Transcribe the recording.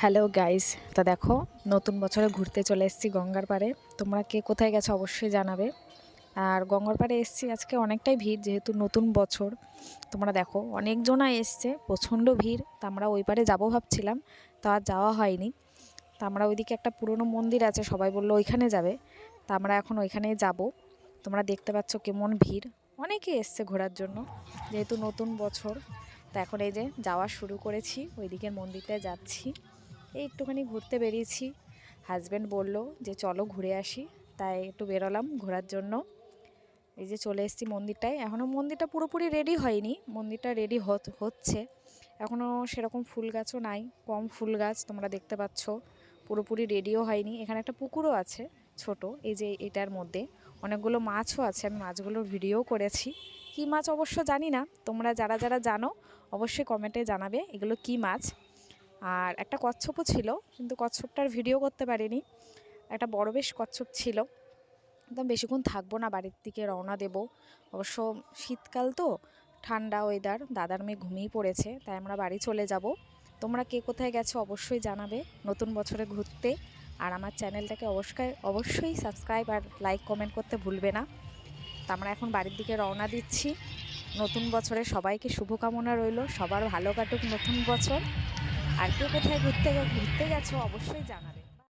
Hello guys, তা দেখো নতুন বছরে ঘুরতে চলে এসেছি গঙ্গার পাড়ে। তোমরা কে কোথায় গেছো অবশ্যই জানাবে। আর গঙ্গার পাড়ে এসেছি আজকে, অনেকটাই ভিড় যেহেতু নতুন বছর। তোমরা দেখো অনেকজনা এসছে, প্রচণ্ড ভিড়। তা আমরা ওই পারে যাবো ভাবছিলাম, তা আর যাওয়া হয়নি। তা আমরা ওইদিকে একটা পুরনো মন্দির আছে, সবাই বললো ওইখানে যাবে। তা আমরা এখন ওইখানেই যাব। তোমরা দেখতে পাচ্ছ কেমন ভিড়, অনেকে এসছে ঘোরার জন্য যেহেতু নতুন বছর। তা এখন এই যে যাওয়া শুরু করেছি, ওইদিকের মন্দিরটায় যাচ্ছি। এই একটুখানি ঘুরতে বেরিয়েছি, হাজব্যান্ড বলল যে চলো ঘুরে আসি, তাই একটু বেরোলাম ঘোরার জন্য। এই যে চলে এসেছি মন্দিরটায়। এখনও মন্দিরটা পুরোপুরি রেডি হয়নি, মন্দিরটা রেডি হচ্ছে। এখনও সেরকম ফুল গাছও নাই, কম ফুল গাছ তোমরা দেখতে পাচ্ছ, পুরোপুরি রেডিও হয়নি। এখানে একটা পুকুরও আছে ছোট, এই যে এটার মধ্যে অনেকগুলো মাছও আছে, আমি মাছগুলোর ভিডিও করেছি। কী মাছ অবশ্য জানি না, তোমরা যারা যারা জানো অবশ্যই কমেন্টে জানাবে এগুলো কী মাছ। আর একটা কচ্ছপও ছিল, কিন্তু কচ্ছপটার ভিডিও করতে পারিনি। একটা বড় বেশ কচ্ছপ ছিল। একদম বেশিক্ষণ থাকবো না, বাড়ির দিকে রওনা দেব। অবশ্য শীতকাল তো, ঠান্ডা ওয়েদার, দাদার মেয়ে ঘুমিয়ে পড়েছে, তাই আমরা বাড়ি চলে যাব। তোমরা কে কোথায় গেছো অবশ্যই জানাবে নতুন বছরে ঘুরতে। আর আমার চ্যানেলটাকে অবশ্যই সাবস্ক্রাইব আর লাইক কমেন্ট করতে ভুলবে না। তা আমরা এখন বাড়ির দিকে রওনা দিচ্ছি। নতুন বছরে সবাইকে শুভকামনা রইল, সবার ভালো কাটুক নতুন বছর। আর কে কোথায় ঘুরতে গেছো অবশ্যই জানাবে।